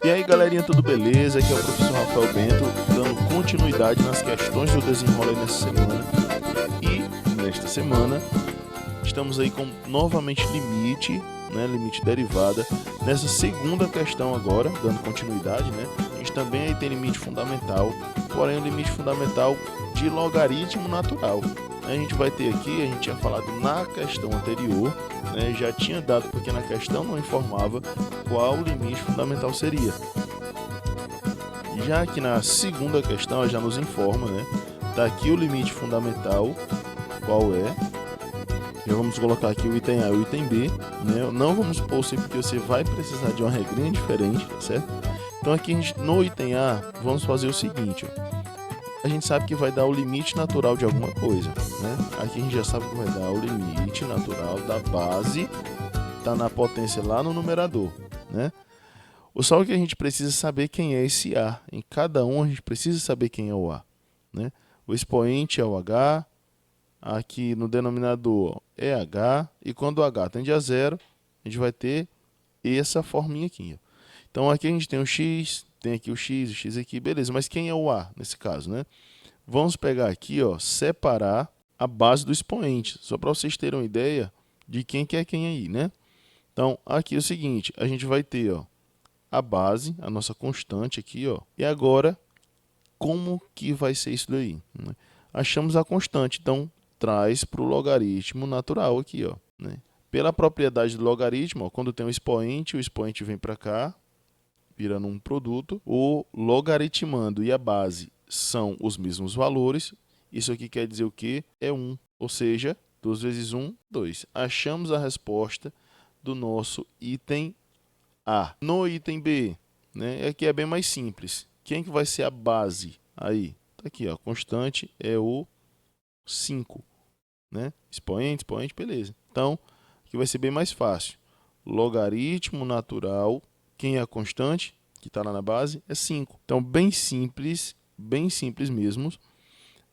E aí galerinha, tudo beleza? Aqui é o professor Rafael Bento, dando continuidade nas questões do desenrola aí nessa semana. E nesta semana estamos aí com novamente limite, né? Limite derivada. Nessa segunda questão agora, dando continuidade, né? A gente também aí tem limite fundamental, porém o limite fundamental de logaritmo natural. A gente vai ter aqui, a gente tinha falado na questão anterior, né? Já tinha dado porque na questão não informava qual o limite fundamental seria. Já aqui na segunda questão, ela já nos informa, né? Tá aqui o limite fundamental, qual é. Já vamos colocar aqui o item A e o item B, né? Não vamos pôr sempre porque você vai precisar de uma regrinha diferente, certo? Então aqui no item A, vamos fazer o seguinte, ó. A gente sabe que vai dar o limite natural de alguma coisa, né? Aqui a gente já sabe que vai dar o limite natural da base, tá na potência lá no numerador, né? Só que a gente precisa saber quem é esse A. Em cada um a gente precisa saber quem é o A, né? O expoente é o H, aqui no denominador é H, e quando o H tende a zero, a gente vai ter essa forminha aqui, ó. Então aqui a gente tem o X, tem aqui o X aqui, beleza. Mas quem é o A nesse caso, né? Vamos pegar aqui, ó, separar a base do expoente, só para vocês terem uma ideia de quem que é quem aí, né? Então aqui é o seguinte, a gente vai ter, ó, a base, a nossa constante aqui, ó. E agora, como que vai ser isso daí, né? Achamos a constante, então traz para o logaritmo natural aqui, ó, né? Pela propriedade do logaritmo, ó, quando tem um expoente, o expoente vem para cá, virando um produto. O logaritmando e a base são os mesmos valores. Isso aqui quer dizer o quê? É 1, ou seja, 2 vezes 1, 2. Achamos a resposta do nosso item A. No item B, né, aqui é bem mais simples. Quem que vai ser a base? Aí, tá aqui, ó, constante é o 5, né? Expoente, beleza. Então, aqui vai ser bem mais fácil. Logaritmo natural, quem é a constante, que está lá na base, é 5. Então, bem simples mesmo.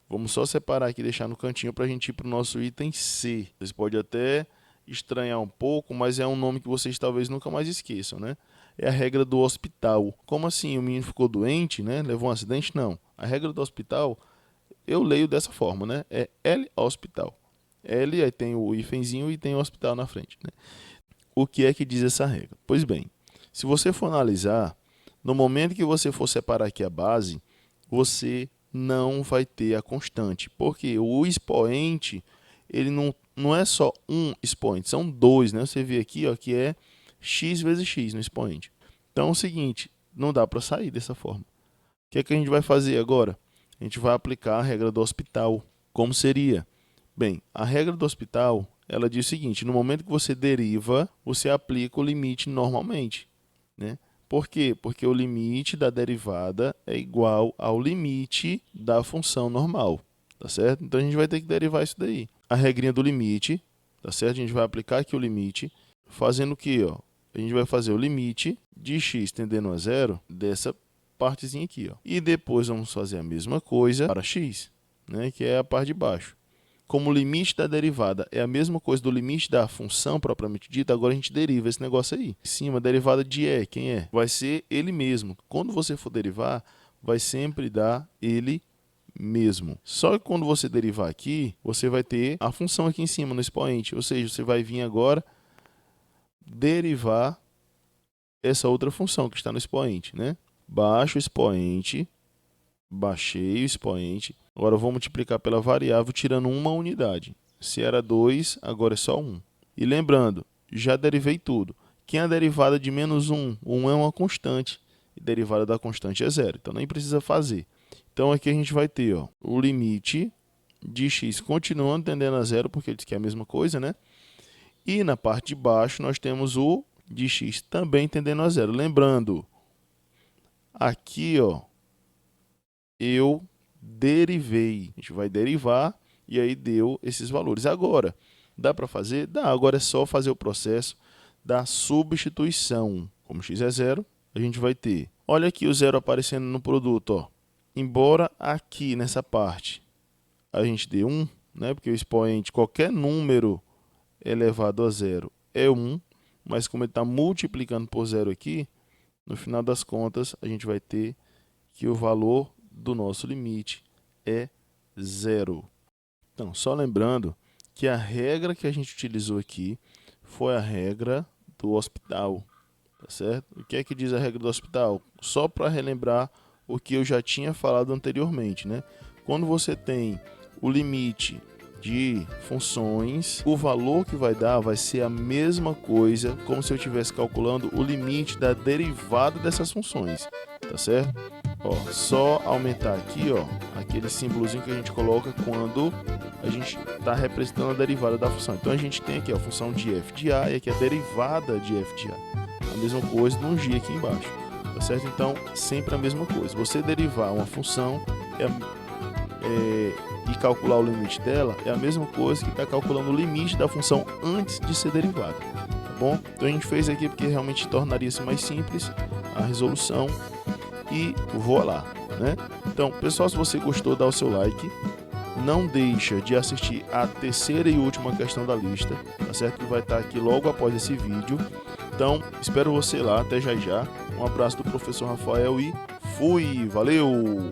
Vamos só separar aqui e deixar no cantinho para a gente ir para o nosso item C. Vocês podem até estranhar um pouco, mas é um nome que vocês talvez nunca mais esqueçam, né? É a regra do hospital. Como assim? O menino ficou doente, né? Levou um acidente? Não. A regra do hospital, eu leio dessa forma, né? É L hospital. L, aí tem o hífenzinho e tem o hospital na frente, né? O que é que diz essa regra? Pois bem, se você for analisar, no momento que você for separar aqui a base, você não vai ter a constante, porque o expoente, ele não é só um expoente, são dois, né? Você vê aqui, ó, que é x vezes x no expoente. Então é o seguinte, não dá para sair dessa forma. O que é que a gente vai fazer agora? A gente vai aplicar a regra do hospital. Como seria? Bem, a regra do hospital, ela diz o seguinte, no momento que você deriva, você aplica o limite normalmente, né? Por quê? Porque o limite da derivada é igual ao limite da função normal, tá certo? Então a gente vai ter que derivar isso daí. A regrinha do limite, tá certo? A gente vai aplicar aqui o limite, fazendo o quê, ó? A gente vai fazer o limite de x tendendo a zero dessa partezinha aqui, ó. E depois vamos fazer a mesma coisa para x, né? Que é a parte de baixo. Como o limite da derivada é a mesma coisa do limite da função propriamente dita, agora a gente deriva esse negócio aí. Em cima, a derivada de E, quem é? Vai ser ele mesmo. Quando você for derivar, vai sempre dar ele mesmo. Só que quando você derivar aqui, você vai ter a função aqui em cima, no expoente. Ou seja, você vai vir agora derivar essa outra função que está no expoente, né? Baixo o expoente, baixei o expoente. Agora eu vou multiplicar pela variável tirando uma unidade. Se era 2, agora é só 1. E lembrando, já derivei tudo. Quem é a derivada de menos 1? 1 é uma constante. E a derivada da constante é zero. Então nem precisa fazer. Então aqui a gente vai ter, ó, o limite de x continuando tendendo a zero, porque ele diz que é a mesma coisa, né? E na parte de baixo nós temos o de x também tendendo a zero. Lembrando, aqui, ó, eu derivei. A gente vai derivar e aí deu esses valores. Agora, dá para fazer? Dá. Agora é só fazer o processo da substituição. Como x é zero, a gente vai ter. Olha aqui o zero aparecendo no produto, ó. Embora aqui nessa parte a gente dê 1, né? Porque o expoente, qualquer número elevado a zero é 1, mas como ele está multiplicando por zero aqui, no final das contas, a gente vai ter que o valor do nosso limite é 0. Então, só lembrando que a regra que a gente utilizou aqui foi a regra do hospital, tá certo? O que é que diz a regra do hospital? Só para relembrar o que eu já tinha falado anteriormente, né? Quando você tem o limite de funções, o valor que vai dar vai ser a mesma coisa como se eu estivesse calculando o limite da derivada dessas funções, tá certo? Ó, só aumentar aqui, ó, aquele símbolozinho que a gente coloca quando a gente está representando a derivada da função. Então a gente tem aqui a função de f de a e aqui a derivada de f de a. A mesma coisa no g aqui embaixo, tá certo? Então sempre a mesma coisa. Você derivar uma função e calcular o limite dela é a mesma coisa que está calculando o limite da função antes de ser derivada, tá bom? Então a gente fez aqui porque realmente tornaria-se mais simples a resolução e voilá, né? Então, pessoal, se você gostou, dá o seu like. Não deixa de assistir a terceira e última questão da lista, tá certo? Que vai estar aqui logo após esse vídeo. Então, espero você lá, até já já. Um abraço do professor Rafael e fui! Valeu!